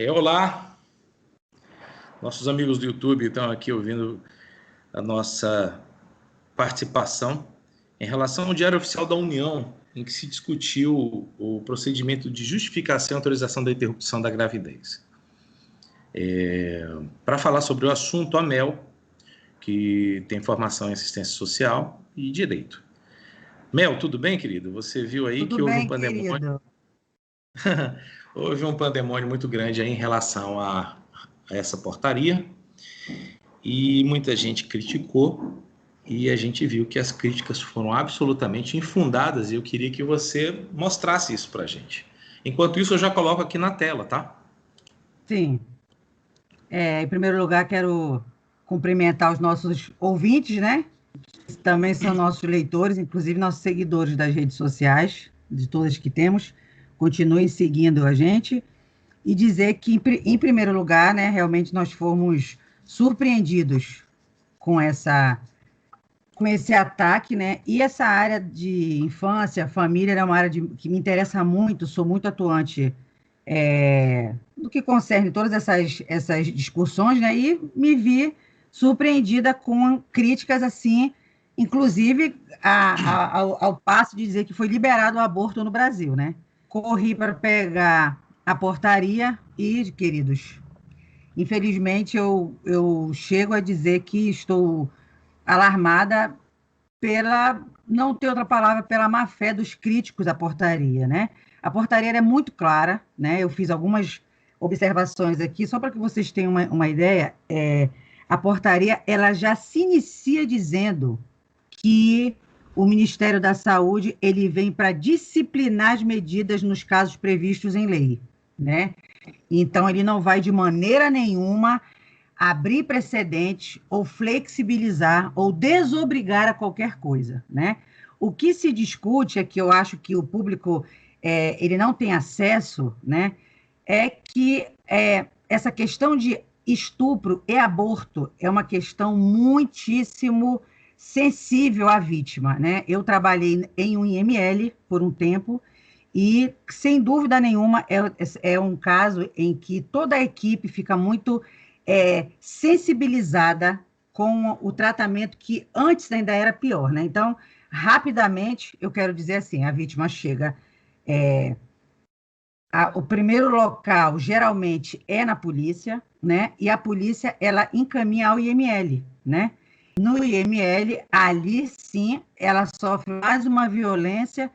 Olá, nossos amigos do YouTube estão aqui ouvindo a nossa participação em relação ao Diário Oficial da União, em que se discutiu o procedimento de justificação e autorização da interrupção da gravidez. Para falar sobre o assunto, a Mel, que tem formação em assistência social e direito. Mel, tudo bem, querido? Você viu aí Tudo que houve bem, um pandemônio. Houve um pandemônio muito grande aí em relação a essa portaria e muita gente criticou e a gente viu que as críticas foram absolutamente infundadas e eu queria que você mostrasse isso para a gente. Enquanto isso, eu já coloco aqui na tela, tá? Sim. Em primeiro lugar, quero cumprimentar os nossos ouvintes, né? Também são nossos leitores, inclusive nossos seguidores das redes sociais, de todas que temos. Continuem seguindo a gente. E dizer que, em primeiro lugar, né, realmente nós fomos surpreendidos com esse ataque, né? E essa área de infância, família, é uma área que me interessa muito, sou muito atuante no que concerne todas essas discussões, né? E me vi surpreendida com críticas assim, inclusive ao passo de dizer que foi liberado o aborto no Brasil, né? Corri para pegar a portaria e, queridos, infelizmente eu chego a dizer que estou alarmada pela, não tem outra palavra, pela má fé dos críticos à portaria, né? A portaria é muito clara, né? Eu fiz algumas observações aqui, só para que vocês tenham uma ideia. A portaria ela já se inicia dizendo que o Ministério da Saúde ele vem para disciplinar as medidas nos casos previstos em lei, né? Então, ele não vai de maneira nenhuma abrir precedentes ou flexibilizar ou desobrigar a qualquer coisa, né? O que se discute é que eu acho que o público ele não tem acesso, né? É que essa questão de estupro e aborto é uma questão muitíssimo sensível à vítima, né? Eu trabalhei em um IML por um tempo e, sem dúvida nenhuma, é um caso em que toda a equipe fica muito sensibilizada com o tratamento que antes ainda era pior, né? Então, rapidamente, eu quero dizer assim, a vítima chega, o primeiro local geralmente é na polícia, né? E a polícia, ela encaminha ao IML, né? No IML, ali sim, ela sofre mais uma violência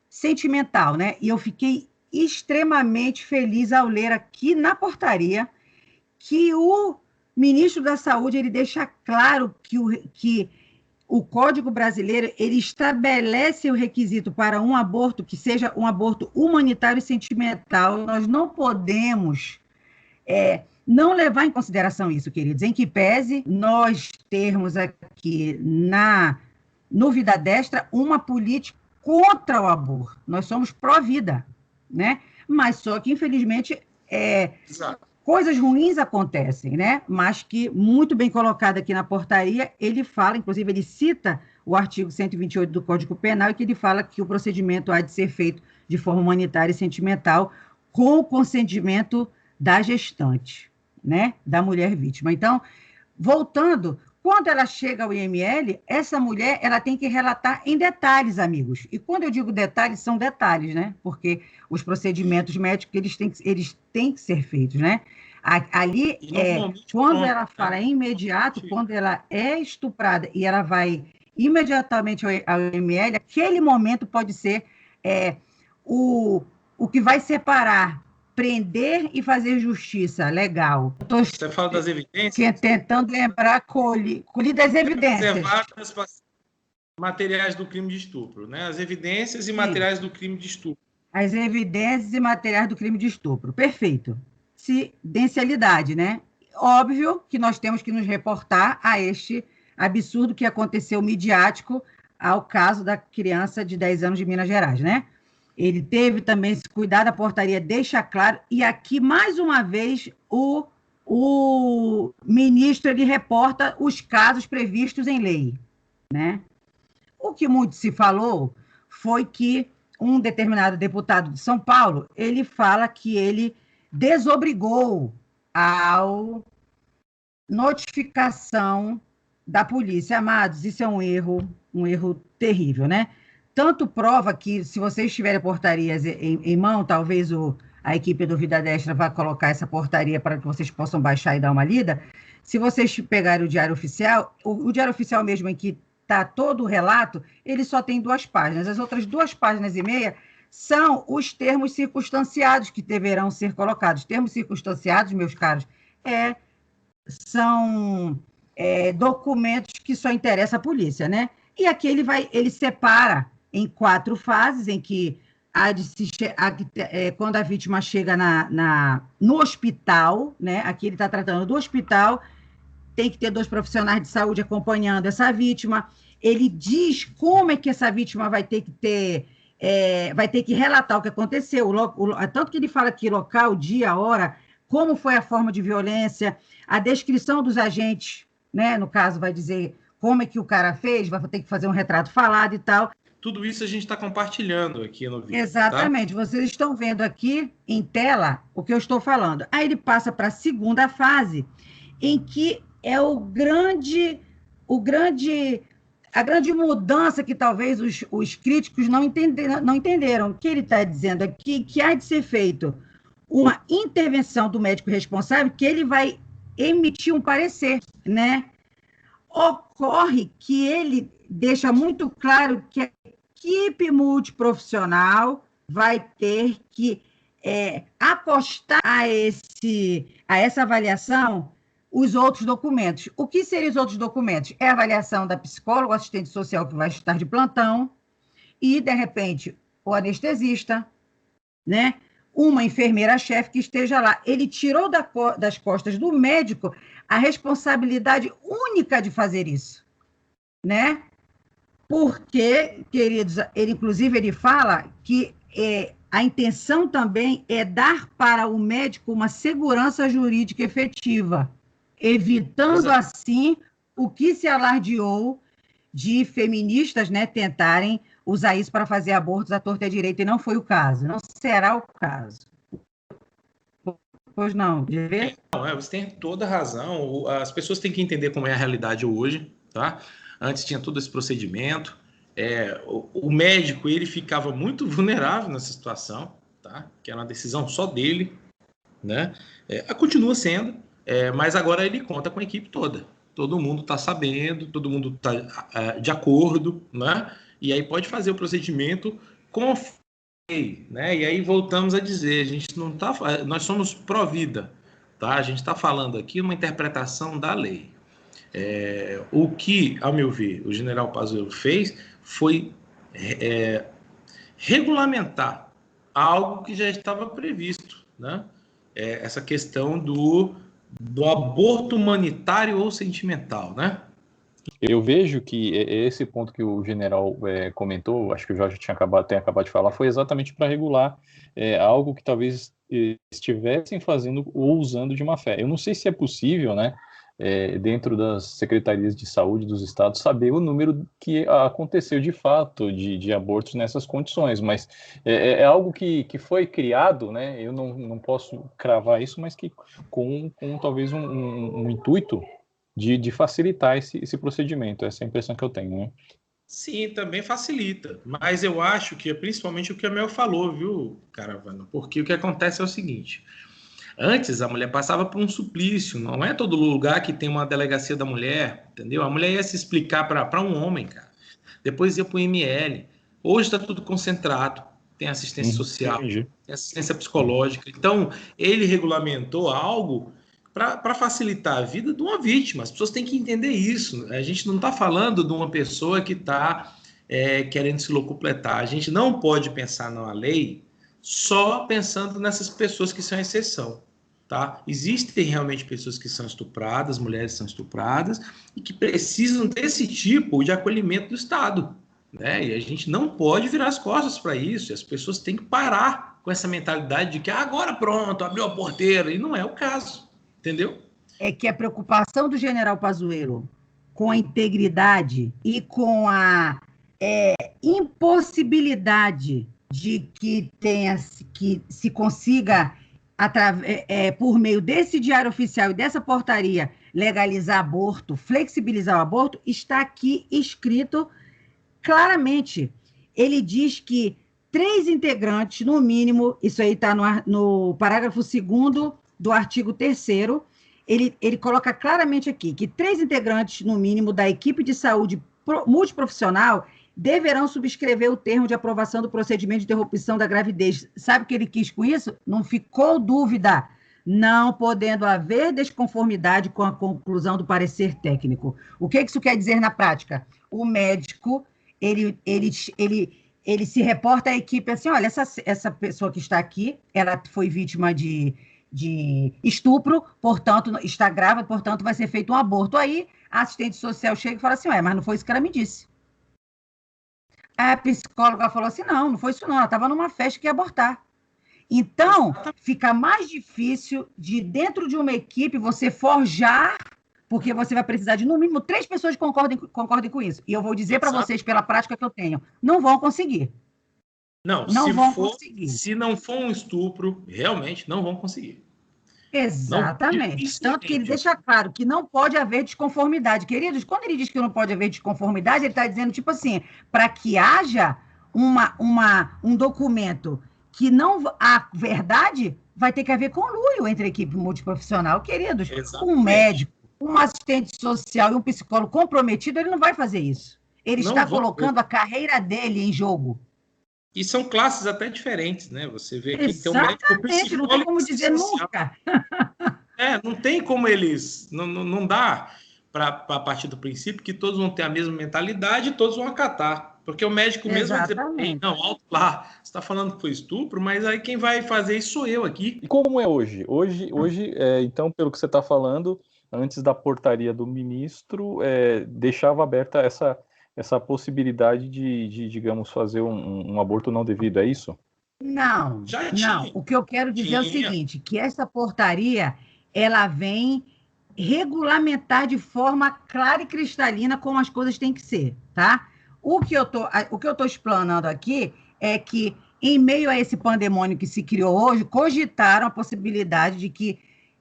sentimental, né? E eu fiquei extremamente feliz ao ler aqui na portaria que o ministro da Saúde ele deixa claro que o Código Brasileiro ele estabelece o requisito para um aborto que seja um aborto humanitário e sentimental. Nós não podemos não levar em consideração isso, queridos, em que pese nós termos aqui no Vida Destra uma política contra o aborto. Nós somos pró-vida, né? Mas só que, infelizmente, coisas ruins acontecem, né? Mas que, muito bem colocado aqui na portaria, ele fala, inclusive ele cita o artigo 128 do Código Penal, e que ele fala que o procedimento há de ser feito de forma humanitária e sentimental com o consentimento da gestante, né? Da mulher vítima. Então, voltando, quando ela chega ao IML, essa mulher ela tem que relatar em detalhes, amigos. E quando eu digo detalhes, são detalhes, né? Porque os procedimentos médicos eles têm que ser feitos, né? Ali, quando ela fala imediato, quando ela é estuprada e ela vai imediatamente ao IML, aquele momento pode ser o que vai separar prender e fazer justiça, legal. Você fala das evidências? Tentando lembrar, colher das evidências. Materiais do crime de estupro, né? As evidências e materiais do crime de estupro. As evidências e materiais do crime de estupro. Perfeito. Confidencialidade, né? Óbvio que nós temos que nos reportar a este absurdo que aconteceu midiático ao caso da criança de 10 anos de Minas Gerais, né? Ele teve também esse cuidado, a portaria deixa claro, e aqui, mais uma vez, o ministro ele reporta os casos previstos em lei, né? O que muito se falou foi que um determinado deputado de São Paulo, ele fala que ele desobrigou ao notificação da polícia. Amados, isso é um erro terrível, né? Tanto prova que, se vocês tiverem portarias em mão, talvez a equipe do Vida Destra vá colocar essa portaria para que vocês possam baixar e dar uma lida. Se vocês pegarem o Diário Oficial, o Diário Oficial mesmo, em que está todo o relato, ele só tem 2 páginas. As outras 2 páginas e meia são os termos circunstanciados que deverão ser colocados. Termos circunstanciados, meus caros, são documentos que só interessam à polícia, né? E aqui ele separa em 4 fases, em que quando a vítima chega no hospital, né? Aqui ele está tratando do hospital, tem que ter 2 profissionais de saúde acompanhando essa vítima. Ele diz como é que essa vítima vai ter que relatar o que aconteceu, tanto que ele fala aqui local, dia, hora, como foi a forma de violência, a descrição dos agentes, né? No caso, vai dizer como é que o cara fez, vai ter que fazer um retrato falado e tal. Tudo isso a gente está compartilhando aqui no vídeo. Exatamente. Tá? Vocês estão vendo aqui em tela o que eu estou falando. Aí ele passa para a segunda fase, em que é a grande mudança que talvez os críticos não entenderam. O que ele está dizendo aqui, que há de ser feito uma intervenção do médico responsável, que ele vai emitir um parecer, né? Ocorre que ele deixa muito claro que a equipe multiprofissional vai ter que acostar a essa avaliação os outros documentos. O que seriam os outros documentos? É a avaliação da psicóloga, assistente social que vai estar de plantão, e, de repente, o anestesista, né? Uma enfermeira-chefe que esteja lá. Ele tirou das costas do médico a responsabilidade única de fazer isso, né? Porque, queridos, ele fala que a intenção também é dar para o médico uma segurança jurídica efetiva, evitando, assim, o que se alardeou de feministas, né, tentarem usar isso para fazer abortos à torta e à direita, e não foi o caso, não será o caso. Pois não, de ver? Não, você tem toda a razão, as pessoas têm que entender como é a realidade hoje, tá? Antes tinha todo esse procedimento, o médico, ele ficava muito vulnerável nessa situação, tá? Que era uma decisão só dele, né? Continua sendo, mas agora ele conta com a equipe toda. Todo mundo está sabendo, todo mundo está de acordo, né? E aí pode fazer o procedimento com lei, né? E aí voltamos a dizer, nós somos pró-vida, tá? A gente está falando aqui uma interpretação da lei. O que, ao meu ver, o general Pazuello fez foi regulamentar algo que já estava previsto, né? Essa questão do aborto humanitário ou sentimental, né? Eu vejo que esse ponto que o general comentou, acho que o Jorge tem acabado de falar, foi exatamente para regular algo que talvez estivessem fazendo ou usando de má fé. Eu não sei se é possível, né, dentro das secretarias de saúde dos estados, saber o número que aconteceu de fato de abortos nessas condições, mas é algo que foi criado, né, eu não posso cravar isso, mas que com talvez um intuito de facilitar esse procedimento. Essa é a impressão que eu tenho, né? Sim, também facilita, mas eu acho que é principalmente o que a Mel falou, viu, Caravana? Porque o que acontece é o seguinte: antes a mulher passava por um suplício, não é todo lugar que tem uma delegacia da mulher, entendeu? A mulher ia se explicar para um homem, cara. Depois ia para o ML. Hoje está tudo concentrado, tem assistência social, tem assistência psicológica. Então, ele regulamentou algo para facilitar a vida de uma vítima. As pessoas têm que entender isso. A gente não está falando de uma pessoa que está querendo se locupletar. A gente não pode pensar numa lei só pensando nessas pessoas que são exceção. Tá? Existem realmente pessoas que são estupradas, mulheres são estupradas, e que precisam desse tipo de acolhimento do Estado. Né? E a gente não pode virar as costas para isso. E as pessoas têm que parar com essa mentalidade de que agora pronto, abriu a porteira. E não é o caso. Entendeu? É que a preocupação do general Pazuello com a integridade e com a impossibilidade de que se consiga por meio desse diário oficial e dessa portaria, legalizar aborto, flexibilizar o aborto, está aqui escrito claramente. Ele diz que 3 integrantes, no mínimo, isso aí está no parágrafo 2º do artigo 3º, ele coloca claramente aqui que 3 integrantes, no mínimo, da equipe de saúde multiprofissional deverão subscrever o termo de aprovação do procedimento de interrupção da gravidez. Sabe o que ele quis com isso? Não ficou dúvida. Não podendo haver desconformidade com a conclusão do parecer técnico. O que isso quer dizer na prática? O médico, ele se reporta à equipe assim, olha, essa pessoa que está aqui, ela foi vítima de estupro, portanto, está grávida, portanto, vai ser feito um aborto. Aí, a assistente social chega e fala assim, mas não foi isso que ela me disse. A psicóloga falou assim, não foi isso não, ela estava numa festa que ia abortar. Então, fica mais difícil de, dentro de uma equipe, você forjar, porque você vai precisar de, no mínimo, 3 pessoas que concordem com isso. E eu vou dizer para vocês, pela prática que eu tenho, não vão conseguir. Não vão conseguir. Se não for um estupro, realmente não vão conseguir. Exatamente. Tanto que ele deixa claro que não pode haver desconformidade. Queridos, quando ele diz que não pode haver desconformidade, ele está dizendo, tipo assim, para que haja um documento que não há verdade, vai ter que haver conluio entre a equipe multiprofissional. Queridos, exatamente. Um médico, um assistente social e um psicólogo comprometido, ele não vai fazer isso. Ele está colocando a carreira dele em jogo. E são classes até diferentes, né? Você vê que tem um médico psicólogo, não tem como dizer nunca. Não tem como eles... Não dá para partir do princípio que todos vão ter a mesma mentalidade e todos vão acatar. Porque o médico mesmo vai dizer, não, alto lá, você está falando que foi estupro, mas aí quem vai fazer isso sou eu aqui. E como é hoje? Hoje então, pelo que você está falando, antes da portaria do ministro, deixava aberta essa possibilidade de, digamos, fazer um aborto não devido, é isso? Não. O que eu quero dizer é o seguinte, que essa portaria, ela vem regulamentar de forma clara e cristalina como as coisas têm que ser, tá? O que eu tô explanando aqui é que, em meio a esse pandemônio que se criou hoje, cogitaram a possibilidade de que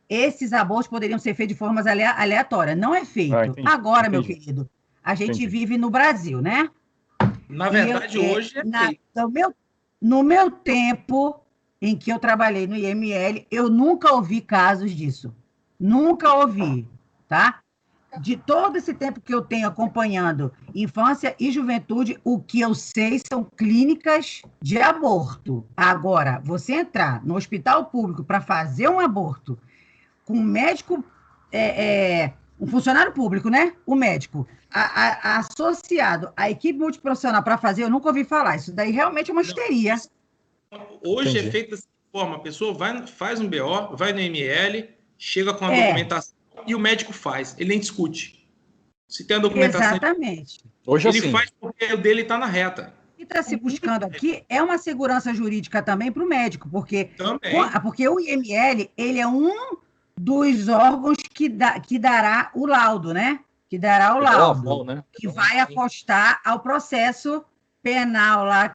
esses abortos poderiam ser feitos de formas aleatórias. Não é feito. Agora, meu querido, a gente vive no Brasil, né? Na verdade, hoje é feito. No meu tempo, em que eu trabalhei no IML, eu nunca ouvi casos disso. Nunca ouvi, tá? De todo esse tempo que eu tenho acompanhando infância e juventude, o que eu sei são clínicas de aborto. Agora, você entrar no hospital público para fazer um aborto com um médico, um funcionário público, né? O médico, associado à equipe multiprofissional para fazer, eu nunca ouvi falar. Isso daí realmente é uma histeria. Hoje é feito dessa forma, a pessoa faz um BO, vai no ML, chega com a documentação e o médico faz, ele nem discute. Se tem a documentação... Exatamente. Hoje, ele faz porque o dele está na reta. O que está se buscando aqui é uma segurança jurídica também para o médico, porque o IML, ele é um dos órgãos que dará o laudo, né? Que dará o laudo, né? Que vai acostar ao processo penal lá,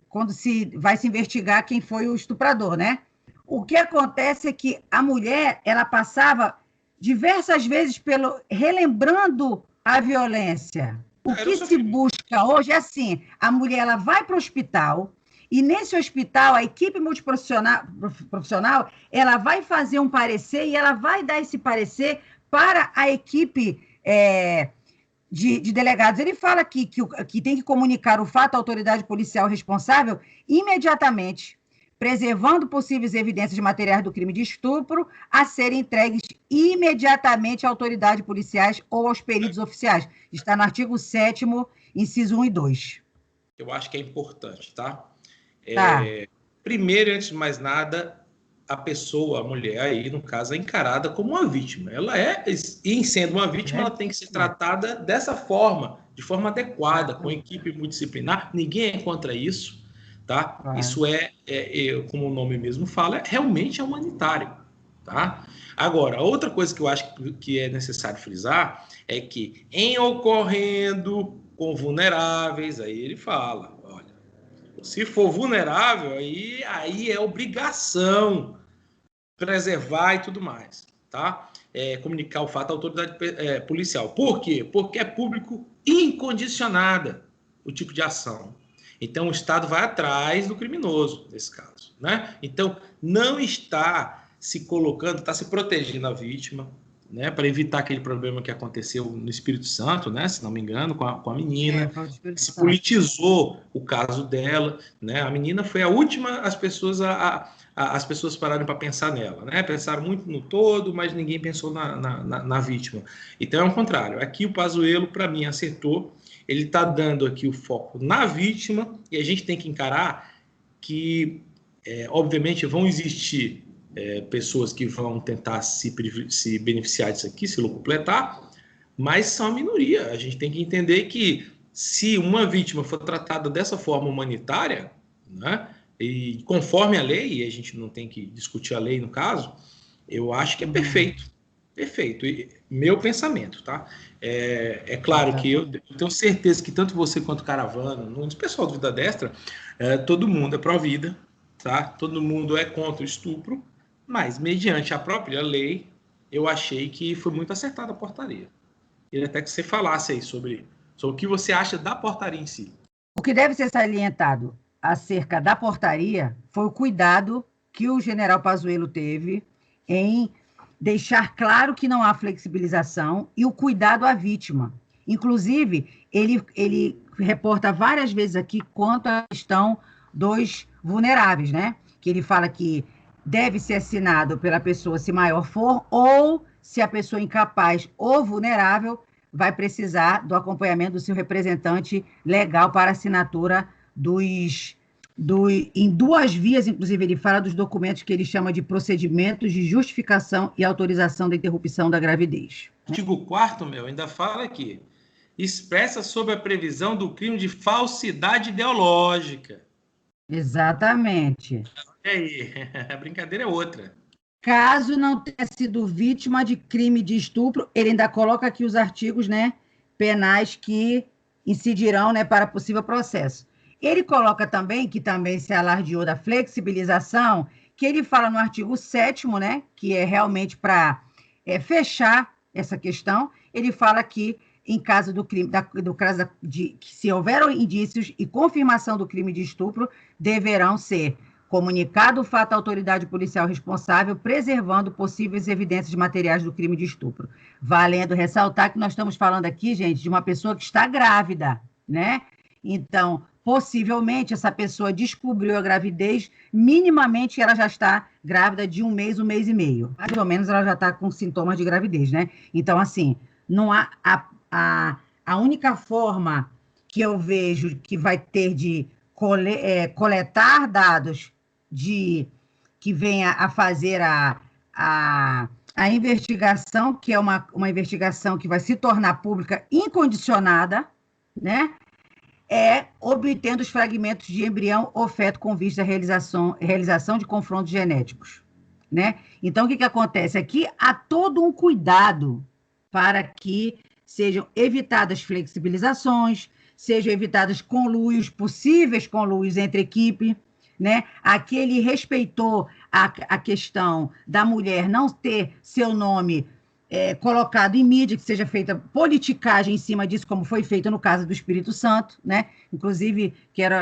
quando vai se investigar quem foi o estuprador, né? O que acontece é que a mulher, ela passava diversas vezes relembrando a violência. O que se busca hoje é assim, a mulher ela vai para o hospital e nesse hospital a equipe multiprofissional ela vai fazer um parecer e ela vai dar esse parecer para a equipe de delegados. Ele fala aqui que tem que comunicar o fato à autoridade policial responsável imediatamente, preservando possíveis evidências de materiais do crime de estupro a serem entregues imediatamente à autoridade policiais ou aos peritos oficiais. Está no artigo 7º, inciso 1 e 2. Eu acho que é importante, tá? Primeiro, antes de mais nada, a pessoa, a mulher aí, no caso, é encarada como uma vítima. E sendo uma vítima, ela tem que ser tratada dessa forma, de forma adequada, com equipe multidisciplinar. Ninguém é contra isso. Tá? Isso como o nome mesmo fala, realmente é humanitário. Tá? Agora, outra coisa que eu acho que é necessário frisar é que, em ocorrendo com vulneráveis, aí ele fala, olha, se for vulnerável, aí é obrigação preservar e tudo mais, tá? Comunicar o fato à autoridade policial. Por quê? Porque é público incondicionada o tipo de ação. Então, o Estado vai atrás do criminoso, nesse caso, né? Então, não está se colocando, está se protegendo a vítima, né? Para evitar aquele problema que aconteceu no Espírito Santo, né? Se não me engano, com a menina. Se politizou o caso dela, né? A menina foi a última as pessoas pararam para pensar nela, né? Pensaram muito no todo, mas ninguém pensou na vítima. Então, é o contrário. Aqui o Pazuello, para mim, acertou. Ele está dando aqui o foco na vítima, e a gente tem que encarar que, obviamente, vão existir pessoas que vão tentar se beneficiar disso aqui, se locupletar, mas são a minoria. A gente tem que entender que, se uma vítima for tratada dessa forma humanitária, né, e conforme a lei, e a gente não tem que discutir a lei no caso, eu acho que é perfeito. Perfeito. E meu pensamento, tá? É claro que eu tenho certeza que tanto você quanto Caravana, o pessoal do Vida Destra, todo mundo é pró-vida, tá? Todo mundo é contra o estupro, mas, mediante a própria lei, eu achei que foi muito acertada a portaria. Queria até que você falasse aí sobre o que você acha da portaria em si. O que deve ser salientado acerca da portaria foi o cuidado que o general Pazuello teve em deixar claro que não há flexibilização e o cuidado à vítima. Inclusive, ele reporta várias vezes aqui quanto à questão dos vulneráveis, né? Que ele fala que deve ser assinado pela pessoa se maior for, ou se a pessoa incapaz ou vulnerável vai precisar do acompanhamento do seu representante legal para assinatura em duas vias, inclusive ele fala dos documentos que ele chama de procedimentos de justificação e autorização da interrupção da gravidez. Artigo 4º, ainda fala aqui, expressa sobre a previsão do crime de falsidade ideológica. Exatamente. E aí, a brincadeira é outra. Caso não tenha sido vítima de crime de estupro, ele ainda coloca aqui os artigos, né, penais que incidirão, né, para possível processo. Ele coloca também, que também se alardeou da flexibilização, que ele fala no artigo 7º, né, que é realmente para fechar essa questão, ele fala que, em caso do crime, que se houver indícios e confirmação do crime de estupro, deverão ser comunicado o fato à autoridade policial responsável, preservando possíveis evidências materiais do crime de estupro. Valendo ressaltar que nós estamos falando aqui, gente, de uma pessoa que está grávida, né? Então, possivelmente, essa pessoa descobriu a gravidez, minimamente ela já está grávida de um mês e meio. Mais ou menos ela já está com sintomas de gravidez, né? Então, assim, não há a única forma que eu vejo que vai ter de coletar dados que venha a fazer a investigação, que é uma investigação que vai se tornar pública incondicionada, né? Obtendo os fragmentos de embrião ou feto com vista à realização de confrontos genéticos, né? Então, o que acontece? Aqui há todo um cuidado para que sejam evitadas flexibilizações, sejam evitados possíveis conluios entre equipe, né? Aqui ele respeitou a questão da mulher não ter seu nome colocado em mídia, que seja feita politicagem em cima disso, como foi feito no caso do Espírito Santo, né? Inclusive, quero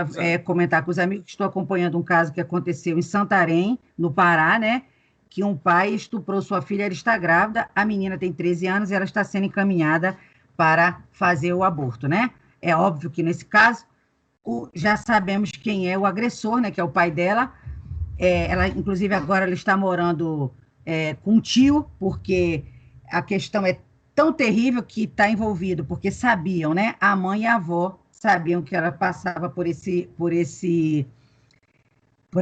comentar com os amigos que estou acompanhando um caso que aconteceu em Santarém, no Pará, né? Que um pai estuprou sua filha, ela está grávida, a menina tem 13 anos e ela está sendo encaminhada para fazer o aborto, né? É óbvio que, nesse caso, já sabemos quem é o agressor, né, que é o pai dela. Ela, inclusive, agora ela está morando com um tio, porque a questão é tão terrível que está envolvido, porque sabiam, né? A mãe e a avó sabiam que ela passava por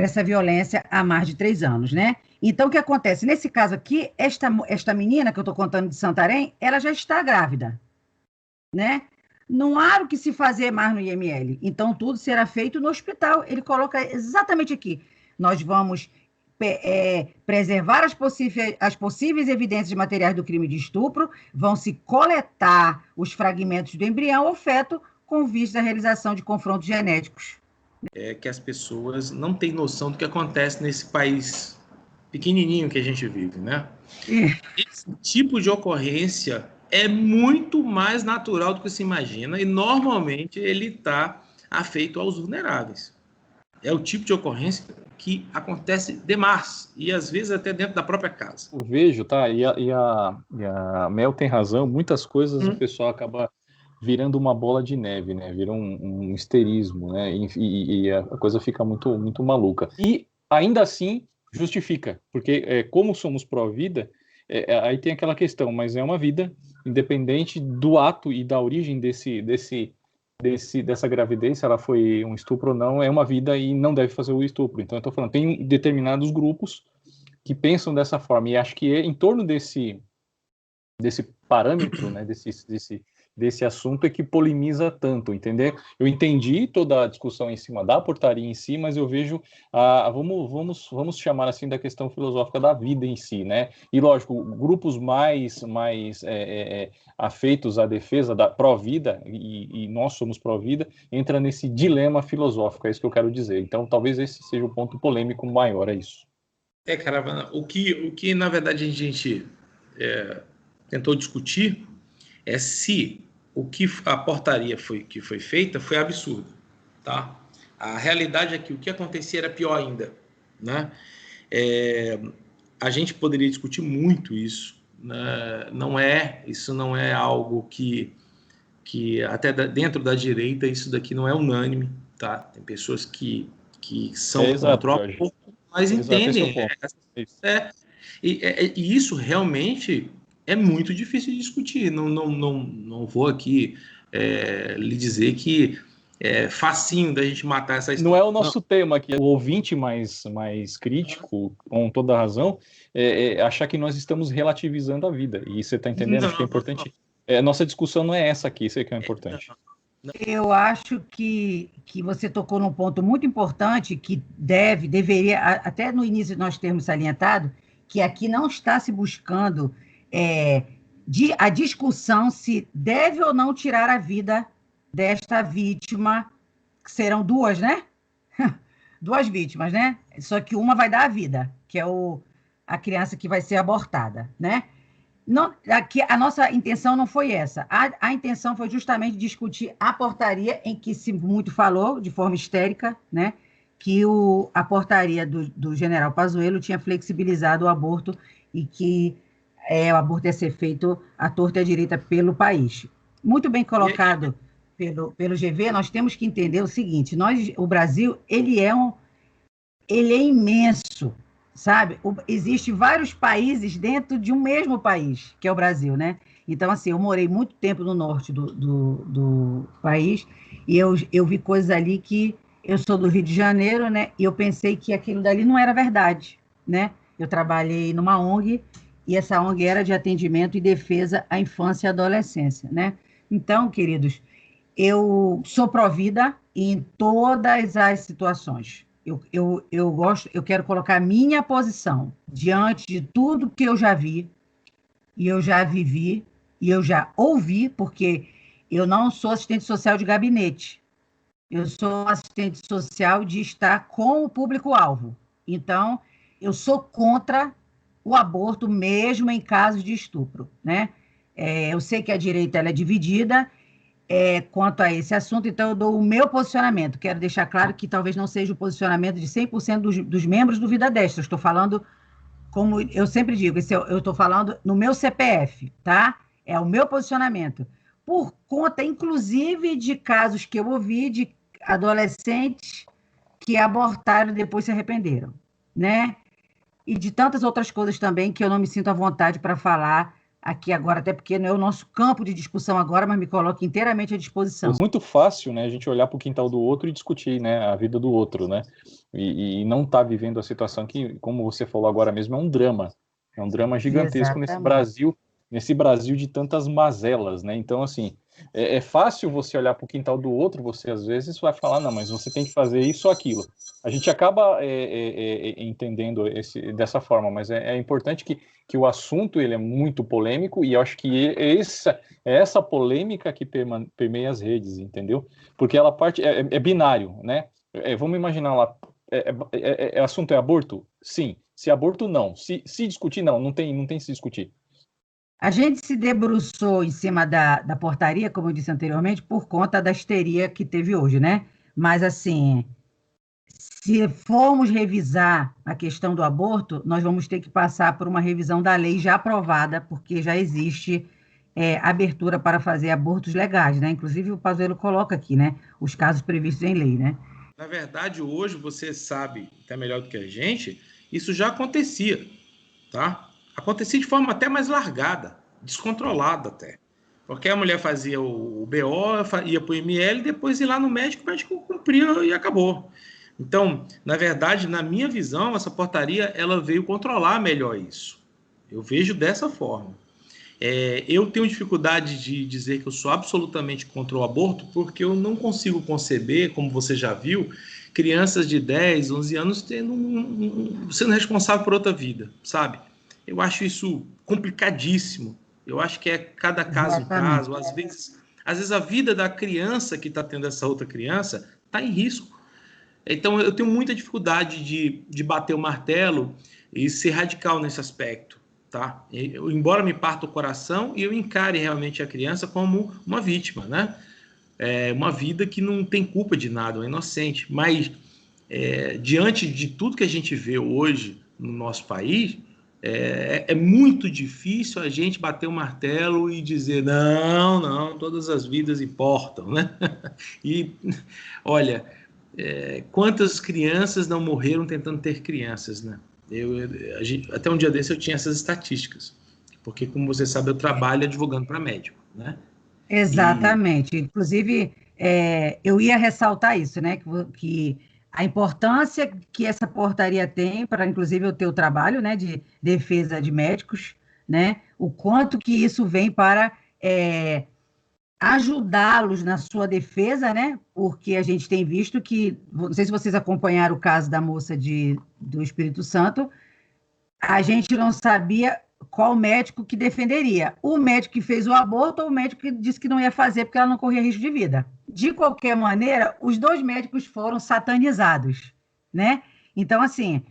essa violência há mais de 3 anos, né? Então, o que acontece? Nesse caso aqui, esta menina que eu estou contando de Santarém, ela já está grávida, né? Não há o que se fazer mais no IML. Então, tudo será feito no hospital. Ele coloca exatamente aqui. Nós vamos preservar as possíveis evidências materiais do crime de estupro, vão se coletar os fragmentos do embrião ou feto com vista à realização de confrontos genéticos. Que as pessoas não têm noção do que acontece nesse país pequenininho que a gente vive, né? É. Esse tipo de ocorrência é muito mais natural do que se imagina e normalmente ele está afeito aos vulneráveis. É o tipo de ocorrência que acontece demais e às vezes até dentro da própria casa. Eu vejo, tá? E a Mel tem razão, muitas coisas o pessoal acaba virando uma bola de neve, né? Vira um histerismo, né? E a coisa fica muito, muito maluca. E ainda assim justifica, porque como somos pró-vida, aí tem aquela questão, mas é uma vida independente do ato e da origem dessa gravidez, se ela foi um estupro ou não, é uma vida e não deve fazer o estupro. Então eu tô falando, tem determinados grupos que pensam dessa forma, e acho que é em torno desse parâmetro, né, desse assunto é que polemiza tanto, entender? Eu entendi toda a discussão em cima da portaria em si, mas eu vejo, vamos chamar assim da questão filosófica da vida em si, né? E lógico, grupos mais afeitos à defesa da pró-vida, e nós somos pró-vida, entra nesse dilema filosófico, é isso que eu quero dizer. Então, talvez esse seja o ponto polêmico maior, é isso. Caravana, o que na verdade a gente tentou discutir é se o que a portaria que foi feita foi absurdo, tá? A realidade é que o que acontecia era pior ainda, né? A gente poderia discutir muito isso, né? Isso não é algo que até dentro da direita isso daqui não é unânime, tá? Tem pessoas que são Exato, contra o Jorge. aborto, mas Exato, esse é o entendem. ponto. Isso. E isso realmente é muito difícil de discutir. Não vou aqui lhe dizer que é facinho da gente matar essa história. Não é o nosso tema aqui. O ouvinte mais crítico, com toda razão, achar que nós estamos relativizando a vida. E você está entendendo? Acho que é importante. Nossa discussão não é essa aqui, isso é que é importante. Eu acho que você tocou num ponto muito importante que deveria, até no início nós termos salientado, que aqui não está se buscando a discussão se deve ou não tirar a vida desta vítima, que serão duas, né? Duas vítimas, né? Só que uma vai dar a vida, que é a criança que vai ser abortada, né? Não, aqui, a nossa intenção não foi essa. A intenção foi justamente discutir a portaria em que se muito falou, de forma histérica, né, que a portaria do general Pazuello tinha flexibilizado o aborto e que o aborto ia ser feito à torta e à direita pelo país. Muito bem colocado pelo GV, nós temos que entender o seguinte, o Brasil, ele é imenso, sabe? Existem vários países dentro de um mesmo país, que é o Brasil, né? Então, assim, eu morei muito tempo no norte do país e eu vi coisas ali que eu sou do Rio de Janeiro, né? E eu pensei que aquilo dali não era verdade, né? Eu trabalhei numa ONG e essa ONG era de atendimento e defesa à infância e adolescência, né? Então, queridos, eu sou pró-vida em todas as situações. Eu quero colocar a minha posição diante de tudo que eu já vi, e eu já vivi, e eu já ouvi, porque eu não sou assistente social de gabinete, eu sou assistente social de estar com o público-alvo. Então, eu sou contra o aborto, mesmo em casos de estupro, né? Eu sei que a direita ela é dividida, quanto a esse assunto, então eu dou o meu posicionamento. Quero deixar claro que talvez não seja o posicionamento de 100% dos membros do Vida Destra. Estou falando, como eu sempre digo, eu estou falando no meu CPF, tá? É o meu posicionamento. Por conta, inclusive, de casos que eu ouvi de adolescentes que abortaram e depois se arrependeram, né? E de tantas outras coisas também que eu não me sinto à vontade para falar aqui agora, até porque não é o nosso campo de discussão agora, mas me coloco inteiramente à disposição. É muito fácil, né, a gente olhar para o quintal do outro e discutir, né, a vida do outro, né, e não estar vivendo a situação que, como você falou agora mesmo, é um drama gigantesco nesse Brasil de tantas mazelas, né, então, assim, é fácil você olhar para o quintal do outro, você às vezes vai falar, não, mas você tem que fazer isso ou aquilo. A gente acaba entendendo dessa forma, mas é importante que o assunto ele é muito polêmico e eu acho que essa polêmica que permeia as redes, entendeu? Porque ela parte é binário, né? Vamos imaginar lá, assunto é aborto? Sim. Se aborto, não. Se discutir, não tem se discutir. A gente se debruçou em cima da portaria, como eu disse anteriormente, por conta da histeria que teve hoje, né? Mas, assim, se formos revisar a questão do aborto, nós vamos ter que passar por uma revisão da lei já aprovada, porque já existe abertura para fazer abortos legais, né? Inclusive, o Pazuello coloca aqui, né? Os casos previstos em lei, né? Na verdade, hoje, você sabe, até melhor do que a gente, isso já acontecia, tá? Acontecia de forma até mais largada, descontrolada até. Porque a mulher fazia o BO, ia para o ML, depois ia lá no médico, o médico cumpria e acabou. Então, na verdade, na minha visão, essa portaria ela veio controlar melhor isso. Eu vejo dessa forma. Eu tenho dificuldade de dizer que eu sou absolutamente contra o aborto, porque eu não consigo conceber, como você já viu, crianças de 10, 11 anos sendo responsável por outra vida, sabe? Eu acho isso complicadíssimo. Eu acho que é cada caso um caso. Às vezes a vida da criança que está tendo essa outra criança está em risco. Então eu tenho muita dificuldade de bater o martelo e ser radical nesse aspecto. Tá? Embora me parta o coração e eu encare realmente a criança como uma vítima, né? Uma vida que não tem culpa de nada, é inocente. Mas, diante de tudo que a gente vê hoje no nosso país, é muito difícil a gente bater o martelo e dizer não, todas as vidas importam, né? E, olha, quantas crianças não morreram tentando ter crianças, né? Até um dia desse eu tinha essas estatísticas, porque, como você sabe, eu trabalho advogando para médico, né? Exatamente. Inclusive, eu ia ressaltar isso, né? Que a importância que essa portaria tem para, inclusive, o teu trabalho, né, de defesa de médicos, né? O quanto que isso vem para ajudá-los na sua defesa, né? Porque a gente tem visto que, não sei se vocês acompanharam o caso da moça do Espírito Santo, a gente não sabia qual médico que defenderia. O médico que fez o aborto ou o médico que disse que não ia fazer porque ela não corria risco de vida. De qualquer maneira, os dois médicos foram satanizados, né? Então, assim,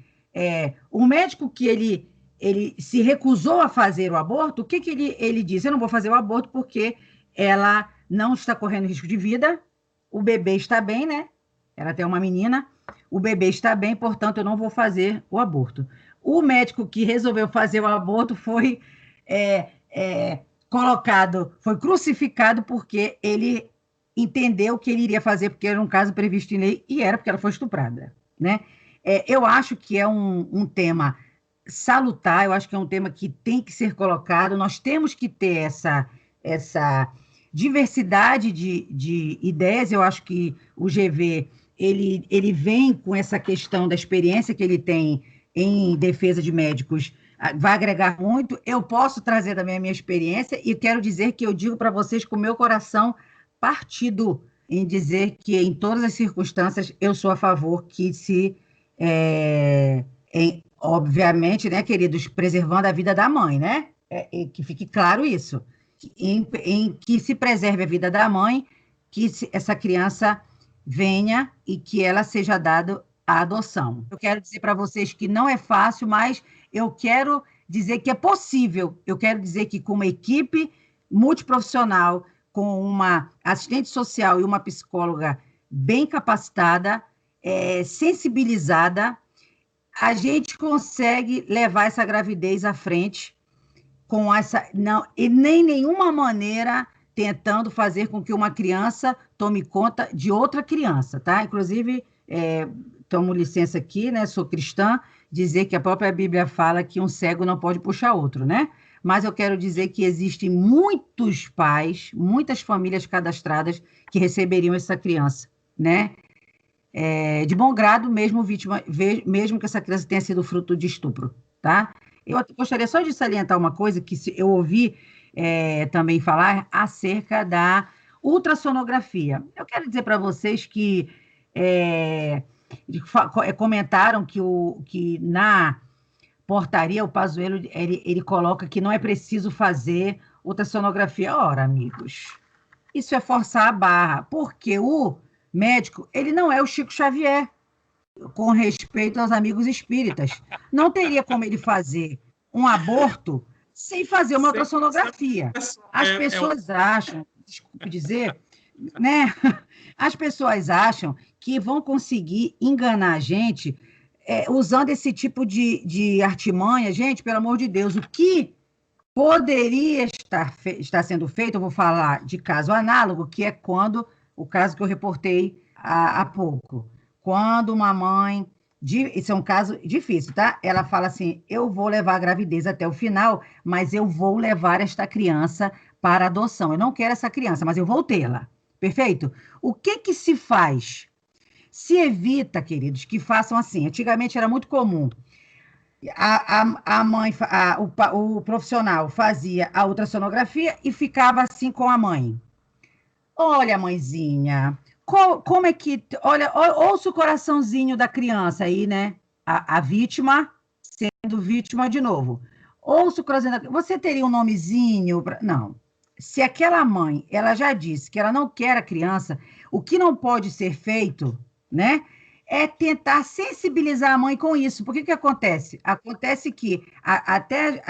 o médico que ele se recusou a fazer o aborto, o que ele disse? Eu não vou fazer o aborto porque ela não está correndo risco de vida, o bebê está bem, né? Ela tem uma menina, o bebê está bem, portanto, eu não vou fazer o aborto. O médico que resolveu fazer o aborto foi colocado, foi crucificado porque ele entendeu que ele iria fazer porque era um caso previsto em lei e era porque ela foi estuprada, né? Eu acho que é um tema salutar, eu acho que é um tema que tem que ser colocado, nós temos que ter essa diversidade de ideias, eu acho que o GV, ele vem com essa questão da experiência que ele tem em defesa de médicos, vai agregar muito. Eu posso trazer também a minha experiência e quero dizer que eu digo para vocês com o meu coração partido em dizer que em todas as circunstâncias eu sou a favor que obviamente, né, queridos, preservando a vida da mãe, né? Que fique claro isso, em que se preserve a vida da mãe, que essa criança venha e que ela seja dada a adoção. Eu quero dizer para vocês que não é fácil, mas eu quero dizer que é possível. Eu quero dizer que com uma equipe multiprofissional, com uma assistente social e uma psicóloga bem capacitada, sensibilizada, a gente consegue levar essa gravidez à frente com essa... Não, e nem nenhuma maneira tentando fazer com que uma criança tome conta de outra criança, tá? Inclusive, tomo licença aqui, né? Sou cristã, dizer que a própria Bíblia fala que um cego não pode puxar outro, né? Mas eu quero dizer que existem muitos pais, muitas famílias cadastradas que receberiam essa criança, né? De bom grado, mesmo que essa criança tenha sido fruto de estupro, tá? Eu gostaria só de salientar uma coisa que eu ouvi também falar acerca da ultrassonografia. Eu quero dizer para vocês que comentaram que na portaria o Pazuello ele coloca que não é preciso fazer ultrassonografia. Ora, amigos, isso é forçar a barra, porque o médico, ele não é o Chico Xavier. com respeito aos amigos espíritas. Não teria como ele fazer um aborto sem fazer uma ultrassonografia. As pessoas acham, desculpe dizer, né? As pessoas acham que vão conseguir enganar a gente usando esse tipo de artimanha. Gente, pelo amor de Deus, o que poderia estar sendo feito, eu vou falar de caso análogo, que é quando, o caso que eu reportei há pouco, quando uma mãe, isso é um caso difícil, tá? Ela fala assim, eu vou levar a gravidez até o final, mas eu vou levar esta criança para adoção. Eu não quero essa criança, mas eu vou tê-la. Perfeito? O que se faz? Se evita, queridos, que façam assim. Antigamente era muito comum. A mãe, o profissional fazia a ultrassonografia e ficava assim com a mãe. Olha, mãezinha, como é que... Olha, ouça o coraçãozinho da criança aí, né? A vítima sendo vítima de novo. Ouça o coraçãozinho da criança. Você teria um nomezinho? Não. Se aquela mãe, ela já disse que ela não quer a criança, o que não pode ser feito, né? É tentar sensibilizar a mãe com isso. Por que acontece? Acontece que até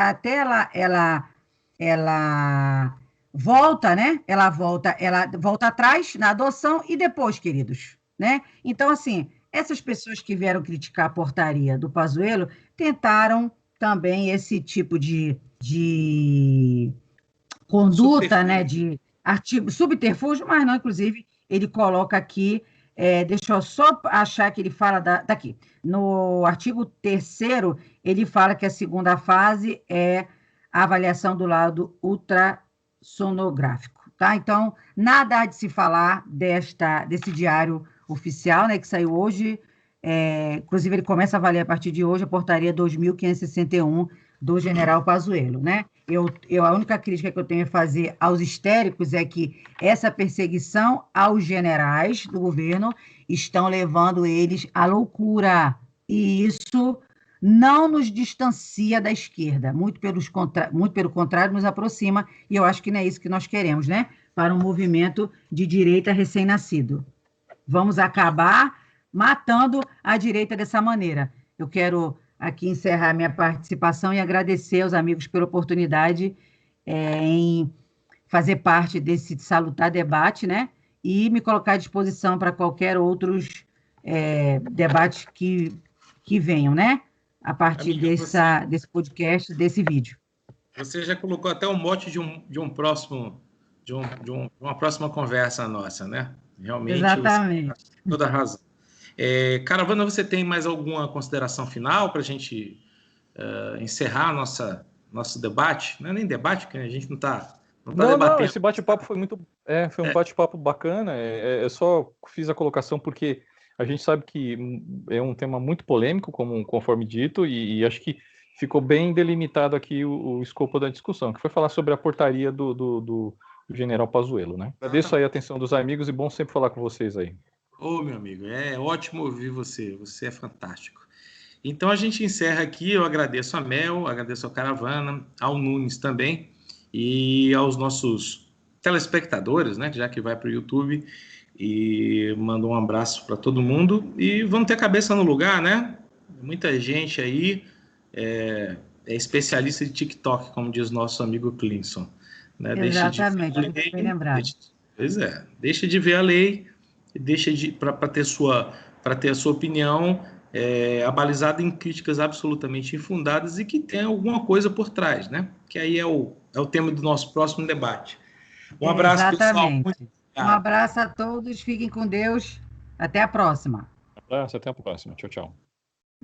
ela volta, né? Ela volta atrás na adoção e depois, queridos, né? Então, assim, essas pessoas que vieram criticar a portaria do Pazuello tentaram também esse tipo de conduta, né? De artigo subterfúgio, mas não, inclusive, ele coloca aqui. Deixa eu só achar que ele fala daqui. No artigo 3º, ele fala que a segunda fase é a avaliação do lado ultrassonográfico, tá? Então, nada há de se falar desse diário oficial, né, que saiu hoje. Inclusive, ele começa a valer a partir de hoje a portaria 2.561 do general Pazuello, né? A única crítica que eu tenho a fazer aos histéricos é que essa perseguição aos generais do governo estão levando eles à loucura. E isso não nos distancia da esquerda, muito pelo contrário, nos aproxima, e eu acho que não é isso que nós queremos, né? Para um movimento de direita recém-nascido. Vamos acabar matando a direita dessa maneira. Eu quero aqui encerrar minha participação e agradecer aos amigos pela oportunidade em fazer parte desse salutar debate, né? E me colocar à disposição para qualquer outros debates que venham, né? A partir desse podcast, desse vídeo. Você já colocou até o mote de uma próxima conversa nossa, né? Realmente. Exatamente. Você tem toda a razão. Caravana, você tem mais alguma consideração final para a gente encerrar nosso debate? Não é nem debate, porque a gente não está debatendo. Não, esse bate-papo foi muito... foi um bate-papo bacana. Eu só fiz a colocação porque a gente sabe que é um tema muito polêmico, conforme dito, e acho que ficou bem delimitado aqui o escopo da discussão, que foi falar sobre a portaria do general Pazuello, né? Agradeço aí a atenção dos amigos e bom sempre falar com vocês aí. Meu amigo, é ótimo ouvir você é fantástico. Então a gente encerra aqui, eu agradeço a Mel, agradeço ao Caravana, ao Nunes também, e aos nossos telespectadores, né, já que vai para o YouTube, e mando um abraço para todo mundo, e vamos ter a cabeça no lugar, né? Muita gente aí é especialista de TikTok, como diz nosso amigo Clinson. Né? Exatamente, bem lembrado. Deixa de ver a lei, para ter a sua opinião abalizada em críticas absolutamente infundadas e que tem alguma coisa por trás, né? Que aí é o tema do nosso próximo debate. Um abraço, exatamente, pessoal. Um abraço a todos, fiquem com Deus. Até a próxima. Um abraço, até a próxima. Tchau, tchau.